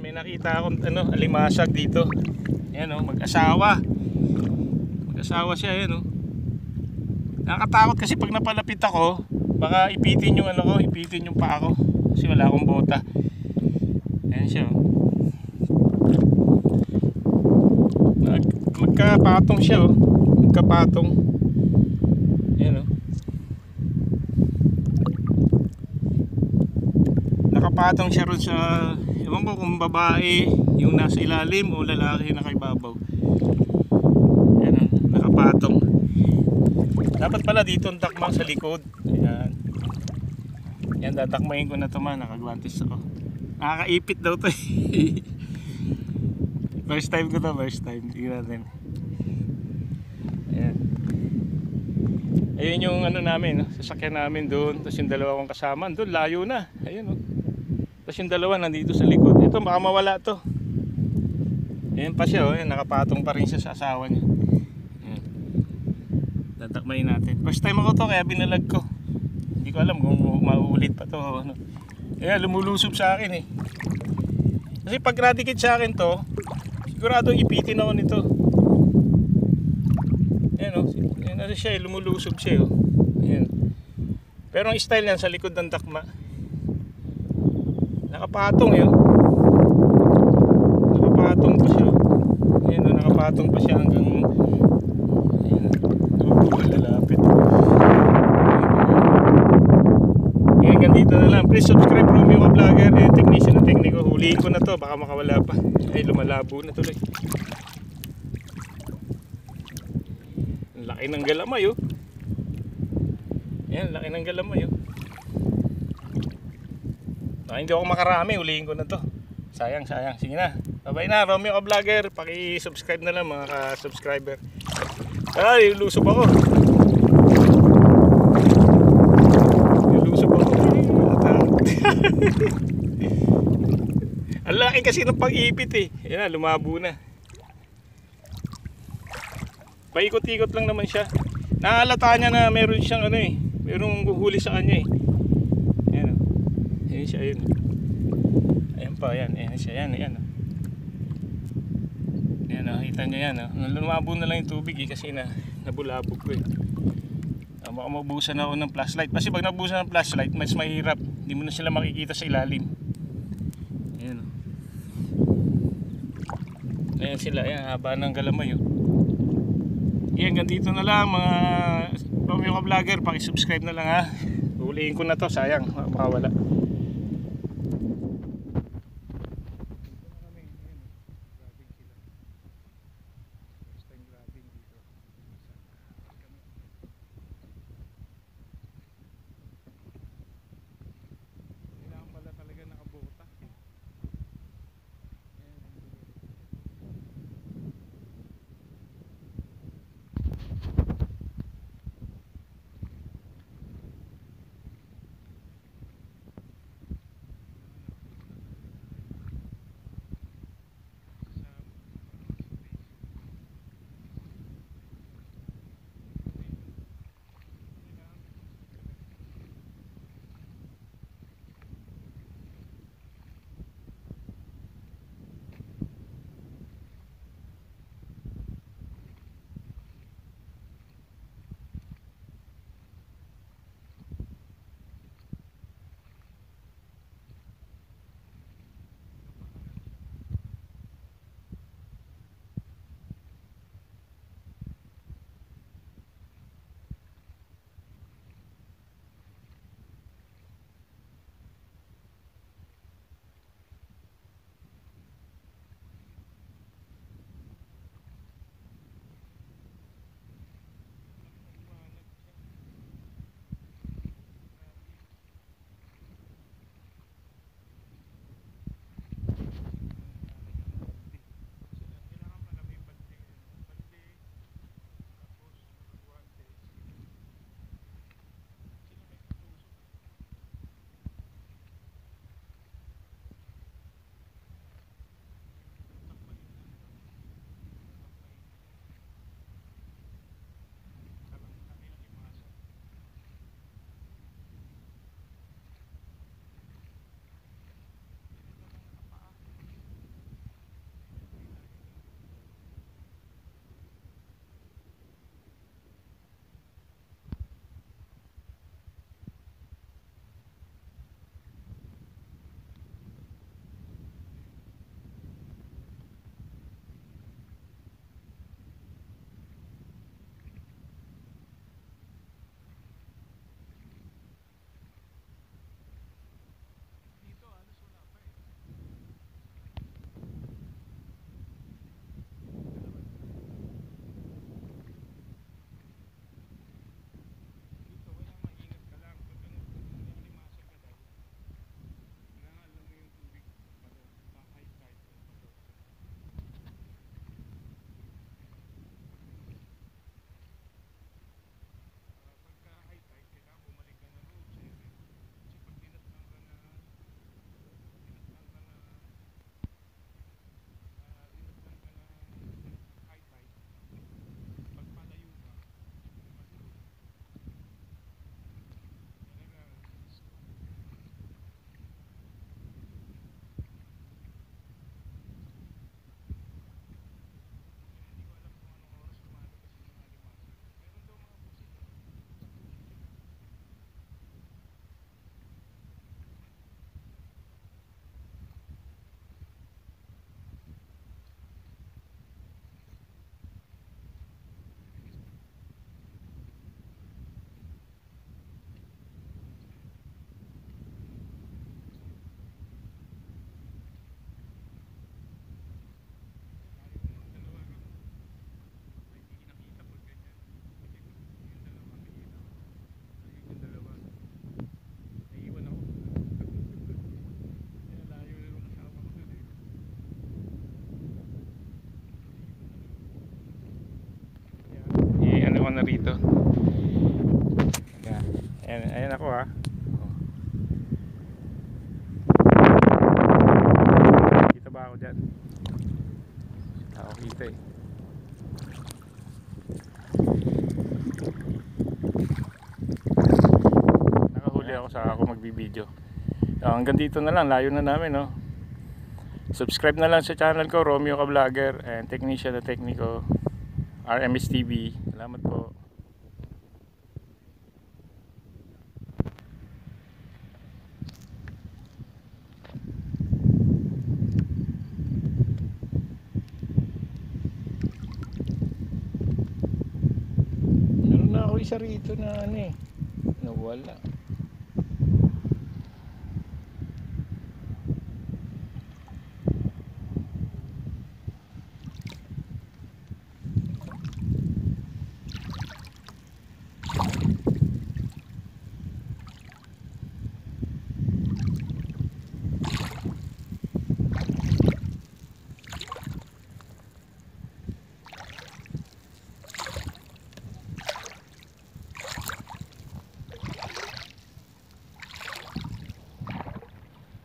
Ayan, may nakita akong alimasag dito. Ayan mag-asawa. Mag-asawa siya, ayan Nakakatakot kasi pag napalapit ako, baka ipitin yung ipitin yung paa ko. Kasi wala akong bota. Ayan siya. Magkapatong siya Magkapatong. Ayan Nakapatong siya ron sa, ewan ko kung babae yung nasa ilalim o lalaki na nakaibabaw. Ayan nakapatong. Dapat pala dito ang takmang sa likod. Ayan. Yan, dadakmayin ko na ito man. Nakagwantes ako. Nakakaipit daw ito First time ko to, first time. Tingnan natin. Ayan. Ayun yung namin, sasakyan namin doon. Tapos yung dalawa kong kasama, doon layo na. Ayun Tapos yung dalawa nandito sa likod. Ito baka mawala to. Ayan pa siya Ayan, nakapatong pa rin siya sa asawa niya. Ayan. Dadakmayin natin. First time ako to kaya binalag ko. Hindi ko alam kung mauulit pa to Ayan, lumulusob sa akin Kasi pag radikit sa akin to, sigurado ipitin ako nito. Ayan Ayan siya lumulusob siya Ayan. Pero ang style niyan sa likod ng dakma. Nakapatong Nakapatong pa siya. Ayan nakapatong pa siya hanggang lalapit. Hanggang dito na lang. Please subscribe Romeo Ka Vlogger technician ng tekniko. Huliin ko na to, baka makawala pa. Ay lumalabo na tuloy. Ang laki ng galamay Ayan, laki ng galamay hindi ako makarami, huliin ko na to. Sayang. Sige na. Bye-bye na, Romeo Ka Vlogger. Paki-subscribe na lang mga ka-subscriber. Ay, lusob ako. Ang laki kasi ng pag-ipit Yan, lumabo na. Paikot-ikot lang naman siya. Nakalata niya na meron siyang merong guhuli sa kanya Ayan Ayan siya, ayan. Ayan pa, ayan siya, ayan Ayan nakita niya yan Lumabo na lang yung tubig kasi nabulabog ko baka mabusan ako ng flashlight. Kasi pag nabusan ng flashlight, mas mahirap. Hindi mo na sila makikita sa ilalim. Ayan Ayan sila, ayan, haba ng galamay Ayan, ganito na lang mga Romeo Ka Vlogger. Paki-subscribe na lang Huliin ko na to, sayang, makawala. na rito. Ayan ako ha. Kita ba ako dyan? Ako kita eh. Nakahuli ako sa ako magbibideo. Hanggang dito na lang, layo na namin no. Subscribe na lang sa channel ko, Romeo Ka Vlogger, and Technician na Tekniko, RMS TV. Salamat po. Meron na ako isa rito na ano eh, nawala.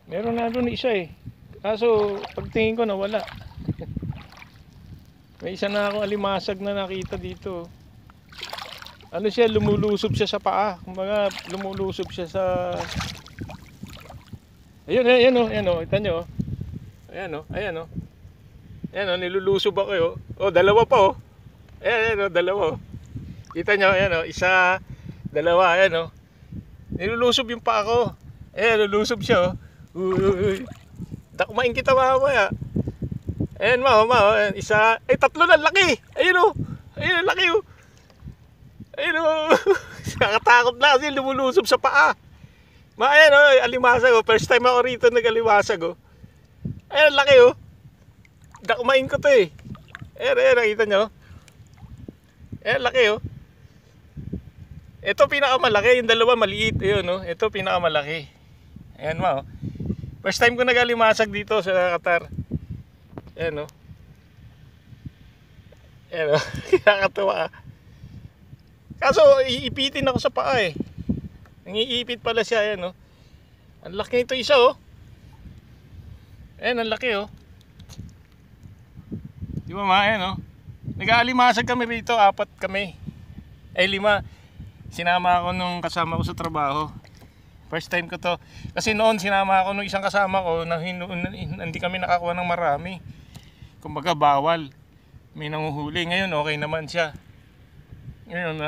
Meron na doon isa eh. Kaso pagtingin ko nawala. May isa na akong alimasag na nakita dito. Ano siya, lumulusob siya sa paa. Kumbaga lumulusob siya sa... Ayun, ayan o, ayan o, kita nyo o. Ayan o, ayan o. Ayan o, nilulusob ako o. O, dalawa pa o. Ayan o, dalawa o. Kita nyo, ayan o, isa, dalawa, ayan o. Nilulusob yung paa ko. Ayan, lulusob siya o. Uy, dakmain kita mamaya. Ayan mama, ayan, isa, ay tatlo na, laki. Ayun o, ayun ang laki o. Ayun o, nakatakot na kasi lumulusob sa paa. Ayan o, alimasag o, first time ako rito nag-alimasag o. Ayun ang laki o. Dakmain ko to eh. Ayan, ayan, nakita nyo. Ayan, laki o. Ito pinakamalaki, yung dalawa maliit. Ayun o, ito pinakamalaki. Ayan ma o. First time ko nag-alimasag dito sa Qatar. Ayan o. Ayan o. Nakakatawa. Kaso iipitin ako sa paa eh. Nangiipit pala siya. Ayan o. Ang laki nito isa o. Ayan ang laki o. Di ba ma? Ayan o. Nag-aalimasag kami rito. 4 kami. Ay 5. Sinama ako nung kasama ko sa trabaho. First time ko to. Kasi noon sinama ako nung isang kasama ko na hindi kami nakakuha ng marami. Kumbaga bawal. May nanguhuli. Ngayon okay naman siya. Ngayon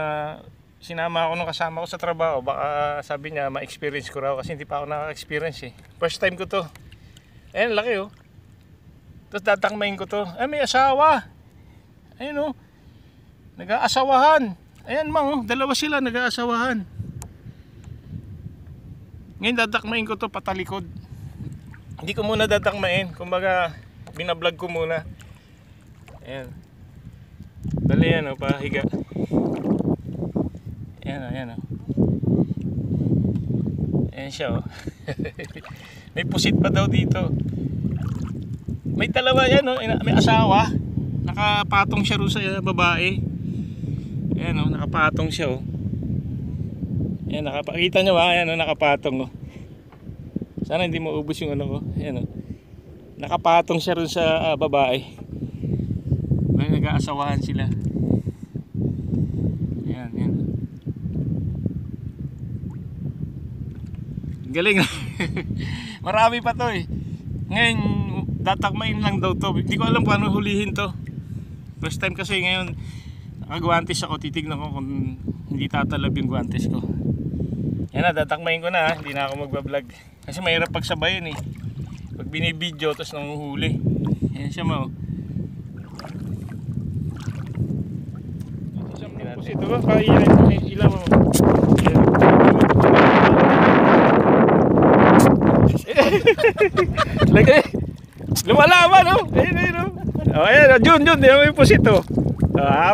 sinama ako nung kasama ko sa trabaho. Baka sabi niya ma-experience ko raw kasi hindi pa ako naka-experience eh. First time ko to. Ayan laki oh. Tapos tatakmain ko to. Ay may asawa. Ayun oh. Nag-aasawahan. Ayan mang oh. Dalawa sila nag-aasawahan. Ngayon dadakmain ko to patalikod. Hindi ko muna dadakmain. Kumbaga binablog ko muna. Ayan. Dali yan o, pahiga. Ayan o, ayan o. Ayan siya o. May pusit pa daw dito. May dalawa yan o, may asawa. Nakapatong siya rin sa babae. Ayan o, nakapatong siya o. Ayan, nakapakita nyo ba? Ayan, nakapatong oh. Sana hindi mo ubos yung ano ko. Ayan oh. Nakapatong siya rin sa babae. May nag-aasawahan sila. Ayan, ayan. Galing. Marami pa to eh. Ngayon, tatakmain lang daw to. Hindi ko alam paano hulihin to. First time kasi ngayon, nakagwantes ako. Titignan ko kung hindi tatalab yung guwantes ko. Yan na, tatakmain ko na ha. Hindi na ako magbablog. Kasi mahirap pagsabayin eh. Pag binibidyo, tapos nanguhuli. Yan siya mo. Ito ba? Ilan mo. Lagay. Lumalaman no? Ayun, ayun no? Oh, ayan, Jun, di naman yung pusito.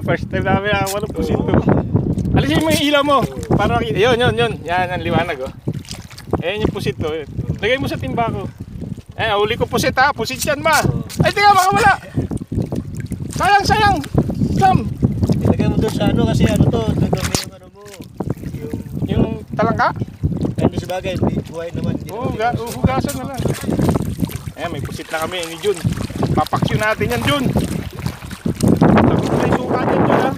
First time namin nakakawa ng pusito. Alisin mo yung ilaw mo. Para makita. Yun. Yan, ang liwanag oh. Ayan yung pusit oh. Lagay mo sa timba ko. Ayan, huli ko pusit ha. Pusit yan ma. Ay, tingnan, baka wala. Sayang. Sam. Ilagay mo doon sa ano kasi ano to, nagawin yung ano mo. Yung talangka? Hindi sa bagay, hindi buhay naman. Oo, hugasan na lang. Ayan, may pusit na kami ni Jun. Papaksyon natin yan, Jun. Tapos may suka dyan, Jun, ha?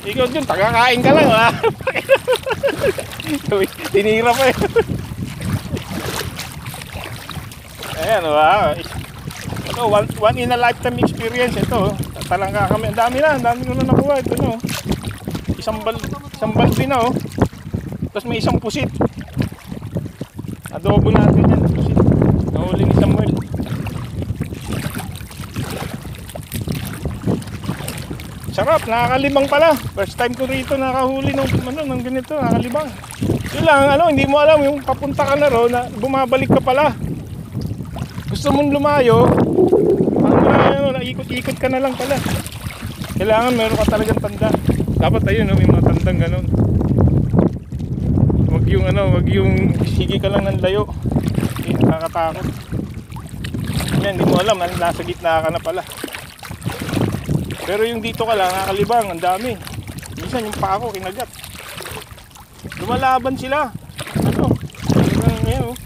Ikaw, Jun, tagakain ka lang, ha? Tinira pa, eh. Ayan, ha? Ito, one in a lifetime experience ito. Talangka kami. Ang dami ko na nakuha. Ito, no? Isang balde na, oh. Tapos may isang pusit. Adobo natin yan, pusit. Nahuli ni Samuel. Sarap, nakakalibang pala. First time ko rito nakahuli ng ganito, nakakalibang. Yun lang, hindi mo alam yung papunta ka na ro, na bumabalik ka pala. Gusto mong lumayo, naikot-ikot ka na lang pala. Kailangan meron ka talagang tanda. Dapat ayun, may mga tandang ganun. Wag yung sige ka lang ng layo. Hindi nakakatakot. Yan, hindi mo alam, nasa gitna ka na pala. Pero yung dito ka lang, nakakalibang, ang dami. Minsan yung paa ko kinagat. Lumalaban sila. Ngayon, oh.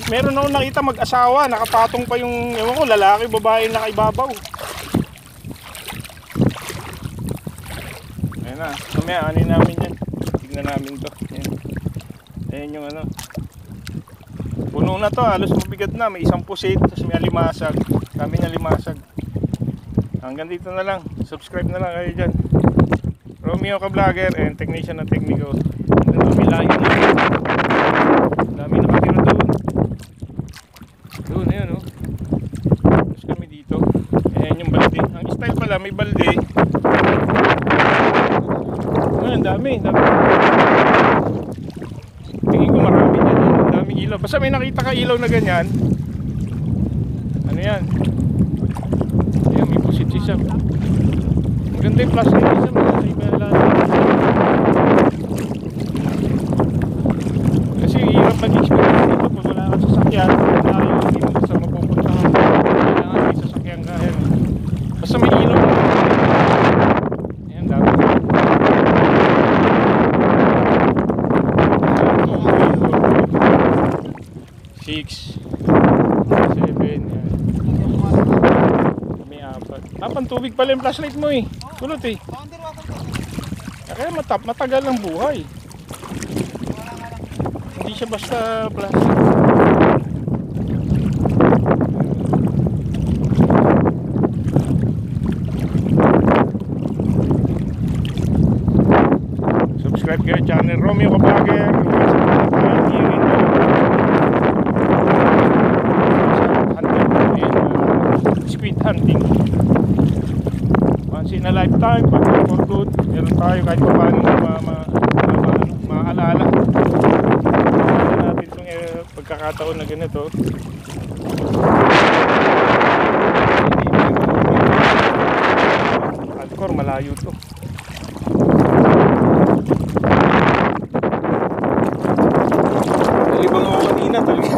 Meron ako nakita mag-asawa, nakapatong pa yung, ewan ko, lalaki, babae nakaibabaw. Ayan na, mamaya anin namin yan. Tignan namin to. Ayan yung puno na to, halos mabigat na. May isang pusit, tapos may alimasag. Kami na limasag. Hanggang dito na lang. Subscribe na lang kayo dyan. Romeo ka vlogger and technician ng Technico. May layo na. Dami nakatira doon. Doon, ayan, oh. Tapos kami dito. Ayan yung balde. Ang style pala, may balde. Ayan, dami. Tingin ko marami dyan. Daming ilaw. Basta may nakita ka ilaw na ganyan. Ano yan? Ayan, may pusit si Sam. Maganda yung plastic ni Sam. Kasi hirap mag-experience dito pag wala kang sasakyan. Tayo, hindi mo basta mapupunta ka. Kailangan may sasakyan ka. Ayan. Basta may ilaw. Ayan, dami. 6 7, yan. May 4. Pantubig pala yung flashlight mo, eh. Kulot, eh. Kaya matagal ang buhay. Hindi siya basta plastic. Subscribe kayo channel Romeo ka vlogger. Squid hunting. Once in a lifetime, pag for good, meron tayo kahit pa paano maaalala. Natin itong pagkakataon na ganito. Hardcore, malayo to. Nalibang ako kanina talaga.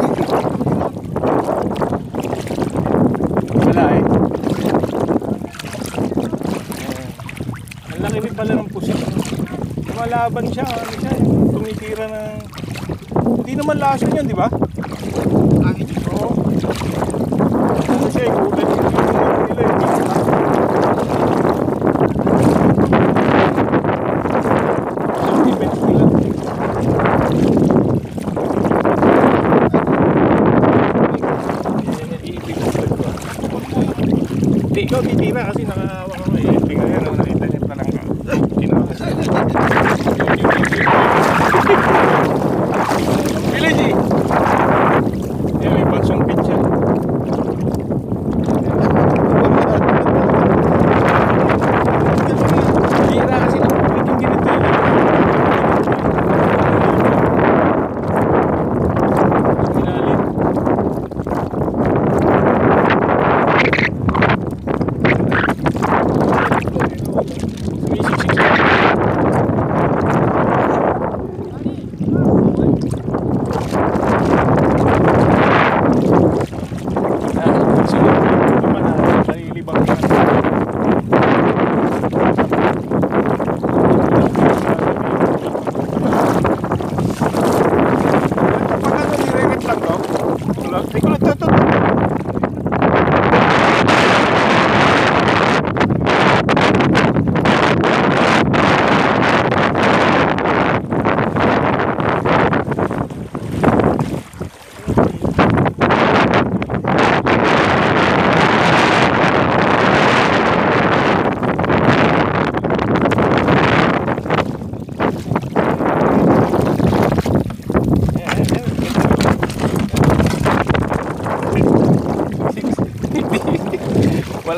Wala, eh. Ang laki rin pala ng pusit. Lumalaban siya, tumitira ng... Hindi naman lason yan, di ba? Oo. Ano siya, ikutan yung nila, defense nila. Hindi, ikaw titira kasi nakahawak ako, eh. Tingnan yan, nakita niya talang ka. Tinakas. Village, eh. Yan, may bansong pitch yan. Tira kasi nakukulit yung ganito, eh. Sinalit.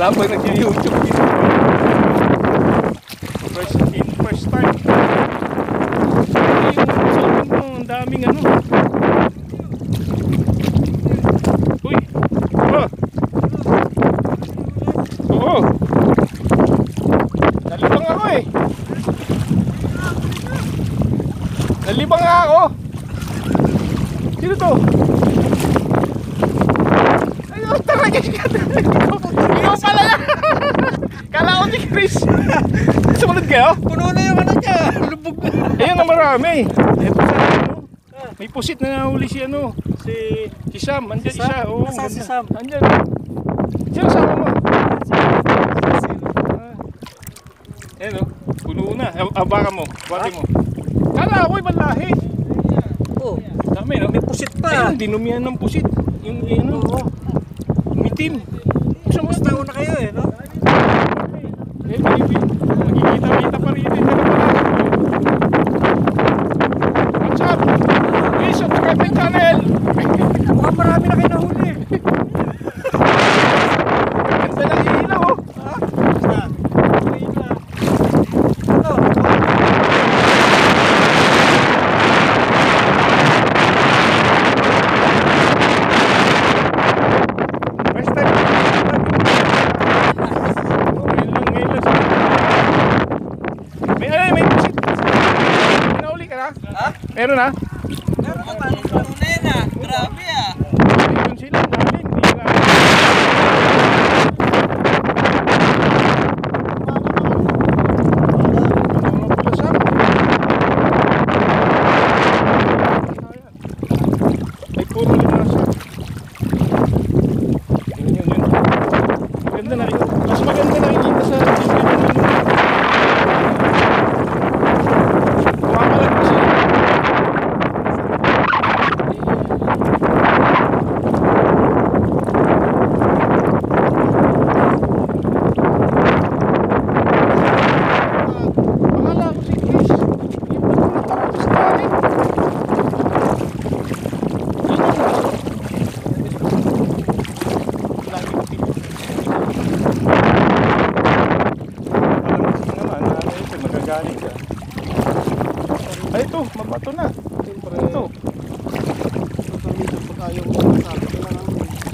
Wala pa nag-YouTube dito. First time. Ang daming ano. Uy. Oh. Oo. Nalibang ako eh. Nalibang nga ako. Sino to? Ayun, talaga siya. Ikaw pala yan. Kala ko si Chris. Sumunod kayo? Puno na yung ano niya. Lubog na. Ayun na marami. Ito sa ano. May pusit na nahuli si ano. Si Sam. Andyan Si Sam? isa. Oo, Nasaan si ganda. Sam? Andyan. Sino sama mo? Ayun o. Puno na. Abaka mo. Bati mo. Kala ko ibang lahi. Oh, Dami no? may pusit pa. Ayun, dinumihan ng pusit. Yung ano. Oo. Mitim. Gusto mo Basta una kayo eh, no? Eh, baby. Magkikita-kita pa rin. What's up? Please subscribe my channel. Mukhang marami na kayo nahuli. Ganda ng ilaw oh. Ha? Ano? First time. Ngayon lang sa... May pusit. May nauli ka na? Ha? Meron na? Meron ka paano puno na yan ah. Grabe ah. Meron sila. Lalim. Hindi na. Mga pulasap. Ay, puro linasa. Yun. Maganda na rin. Mas maganda nakikita sa video ng ano. Kumakalat kasi. Akala ko si Chris. Yung natapos na rin. Lagi ko dito. Alam mo sige naman, ano ito, magagaling ka. Ay ito, mabato na. Ito.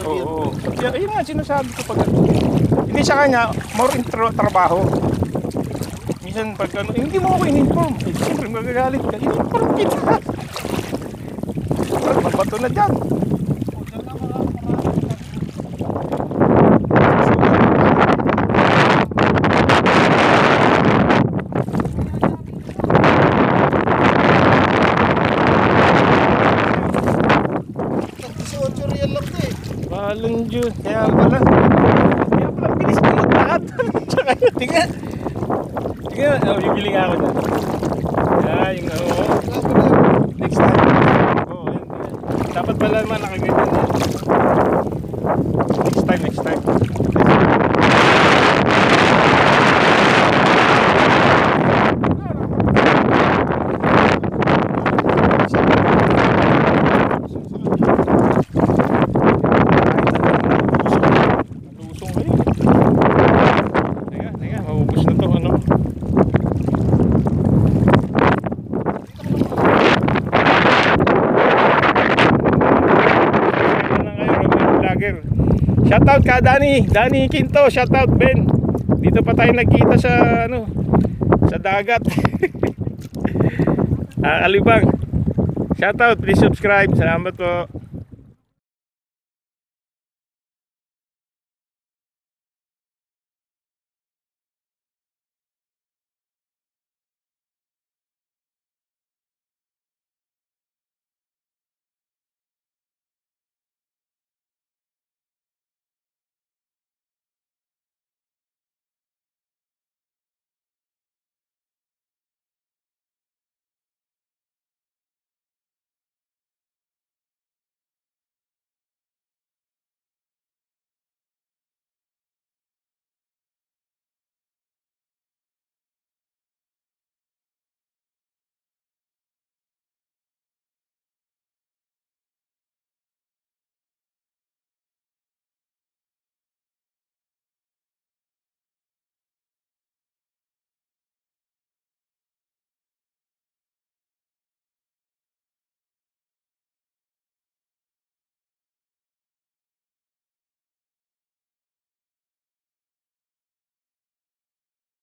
Oo. Ayun nga sinasabi ko pag hindi sa kanya, more intro trabaho. Minsan pag ano, hindi mo ako in-inform. Eh, siyempre magagalit ka. In-inform kita. Mabato na dyan. Balon Diyos. Kaya pala, bilis na maglakad. Tsaka yun, tingnan. Tingnan, bibili nga ako dyan. Yung next time. Oo, yun. Dapat pala naman nakaganyan yan. Next time. Lusong kayo. Teka, maubos na to ano. Shoutout ka Danny Quinto, shoutout Ben. Dito pa tayo nagkita sa ano, sa dagat. Alibang. Shoutout, please subscribe. Salamat po.